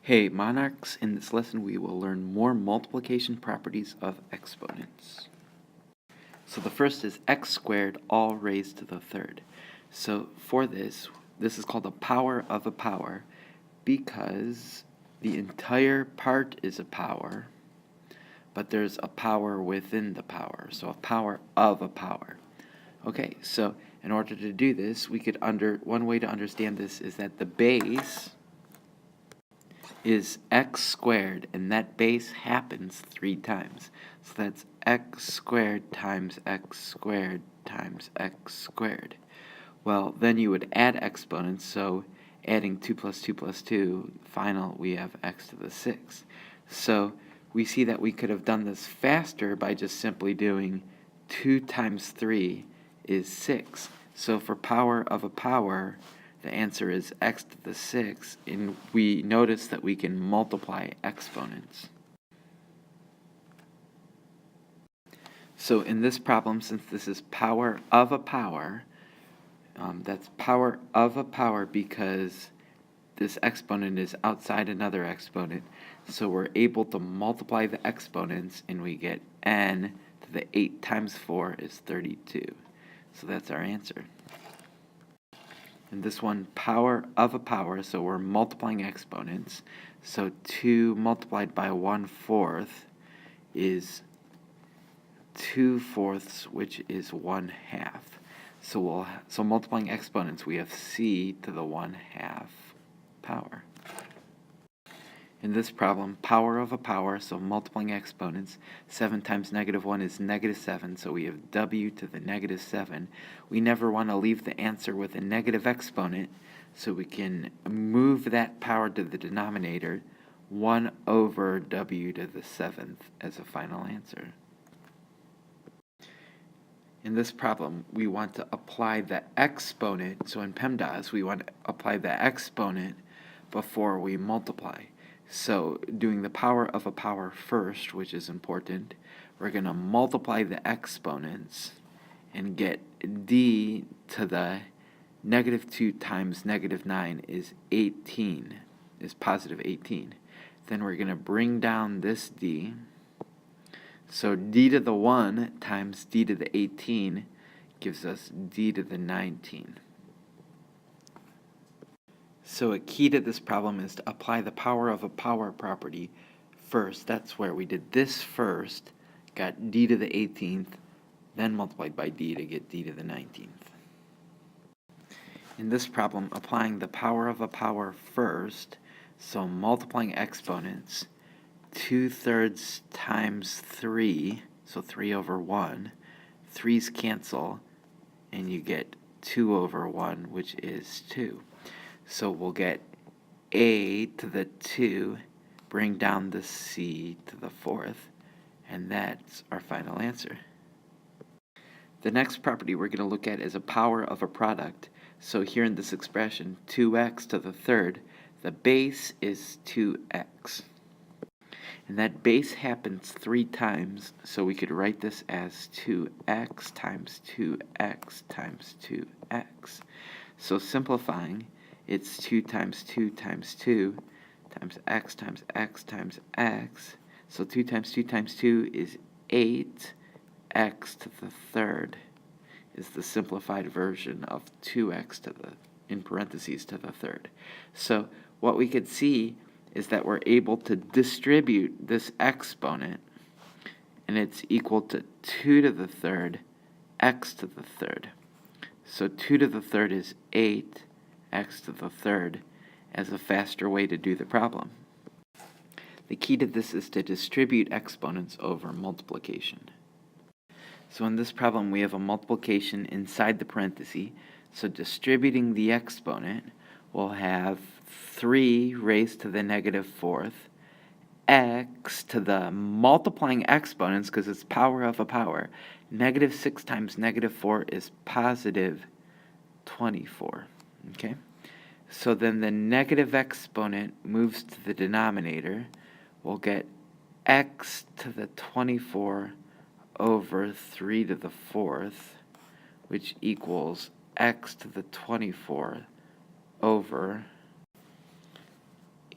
Hey monarchs, in this lesson we will learn more multiplication properties of exponents. So the first is x squared all raised to the third. So for this is called a power of a power because the entire part is a power, but there's a power within the power, so a power of a power. Okay, so in order to do this, one way to understand this is that the base is x squared, and that base happens 3 times. So that's x squared times x squared times x squared. Well, then you would add exponents, so adding 2 plus 2 plus 2, final, we have x to the 6th. So we see that we could have done this faster by just simply doing 2 times 3 is 6. So for power of a power, the answer is x to the 6th, and we notice that we can multiply exponents. So in this problem, since this is power of a power, that's power of a power because this exponent is outside another exponent, so we're able to multiply the exponents, and we get n to the 8 times 4 is 32. So that's our answer. And this one, power of a power, so we're multiplying exponents. So 2 multiplied by 1/4 is 2/4, which is 1/2. So multiplying exponents, we have c to the 1/2 power. In this problem, power of a power, so multiplying exponents, 7 times -1 is -7, so we have w to the -7. We never want to leave the answer with a negative exponent, so we can move that power to the denominator, 1 over w to the 7th as a final answer. In this problem, we want to apply the exponent, so in PEMDAS, we want to apply the exponent before we multiply. So doing the power of a power first, which is important, we're going to multiply the exponents and get d to the -2 times -9 is 18, is positive 18. Then we're going to bring down this d. So d to the 1 times d to the 18 gives us d to the 19. So a key to this problem is to apply the power of a power property first. That's where we did this first, got d to the 18th, then multiplied by d to get d to the 19th. In this problem, applying the power of a power first, so multiplying exponents, 2/3 times 3, so 3 over 1, 3's cancel, and you get 2 over 1, which is 2. So we'll get a to the 2, bring down the c to the 4th, and that's our final answer. The next property we're going to look at is a power of a product. So here in this expression, 2x to the 3rd, the base is 2x. And that base happens 3 times, so we could write this as 2x times 2x times 2x. So simplifying, it's 2 times 2 times 2 times x times x times x. So 2 times 2 times 2 is 8. X to the 3rd is the simplified version of 2x to the, in parentheses, to the 3rd. So what we could see is that we're able to distribute this exponent, and it's equal to 2 to the 3rd, x to the 3rd. So 2 to the 3rd is 8, x to the 3rd, as a faster way to do the problem. The key to this is to distribute exponents over multiplication. So in this problem, we have a multiplication inside the parenthesis. So distributing the exponent, we'll have 3 raised to the -4th, x to the multiplying exponents, because it's power of a power. -6 times -4 is positive 24. Okay? So then the negative exponent moves to the denominator. We'll get x to the 24 over 3 to the 4th, which equals x to the 24 over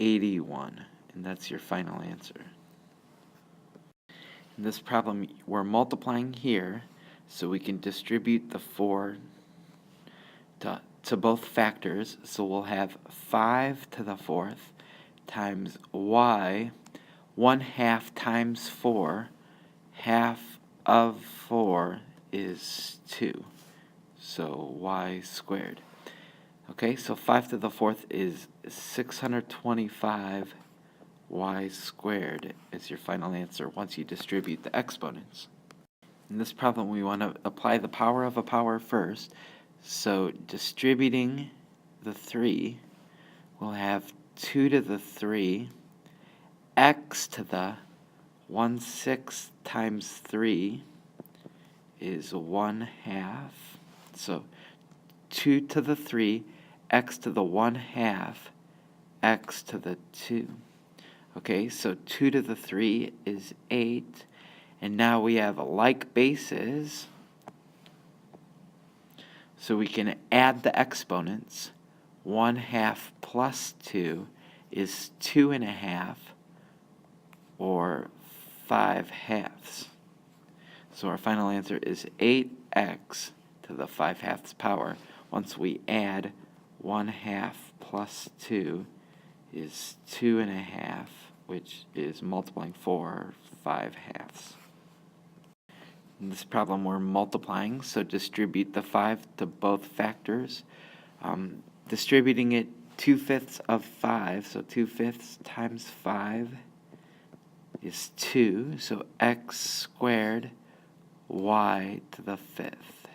81, and that's your final answer. In this problem, we're multiplying here, so we can distribute the 4 to both factors. So we'll have 5 to the 4th times y, 1/2 times 4, half of 4 is 2, so y squared. Okay, so 5 to the 4th is 625 y squared is your final answer once you distribute the exponents. In this problem, we want to apply the power of a power first. So distributing the 3, we'll have 2 to the 3, x to the 1/6 times 3 is 1/2. So 2 to the 3, x to the 1/2, x to the 2. Okay, so 2 to the 3 is 8. And now we have like bases, so we can add the exponents. 1/2 plus 2 is 2.5, or 5/2. So our final answer is 8x to the 5/2 power. Once we add 1/2 plus 2 is 2.5, which is multiplying 4 5/2. In this problem, we're multiplying, so distribute the 5 to both factors. Distributing it 2/5 of 5, so 2/5 times 5 is 2, so x squared y to the 5th.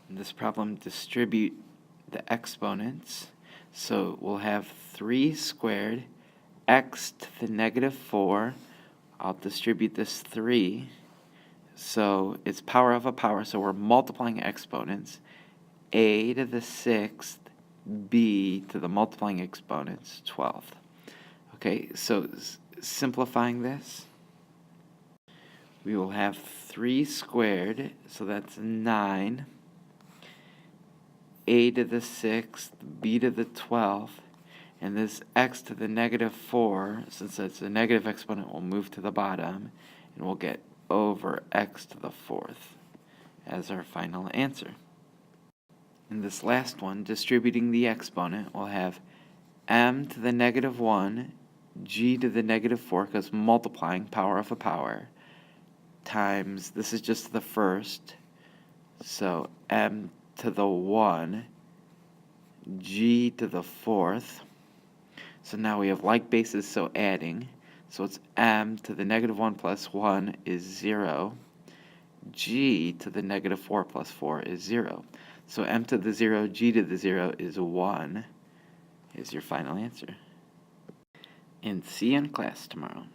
In this problem, distribute the exponents, so we'll have 3 squared x to the -4. I'll distribute this 3, so it's power of a power, so we're multiplying exponents. A to the 6th, b to the multiplying exponents, 12th. Okay, so simplifying this, we will have 3 squared, so that's 9, a to the 6th, b to the 12th, and this x to the -4, since it's a negative exponent, will move to the bottom, and we'll get over x to the 4th as our final answer. In this last one, distributing the exponent, we'll have m to the -1, g to the -4, because multiplying, power of a power, times, this is just the first, so m to the 1, g to the 4th. So now we have like bases, so adding. So it's m to the -1 plus 1 is 0. G to the -4 plus 4 is 0. So m to the 0, g to the 0 is 1, is your final answer. And see you in class tomorrow.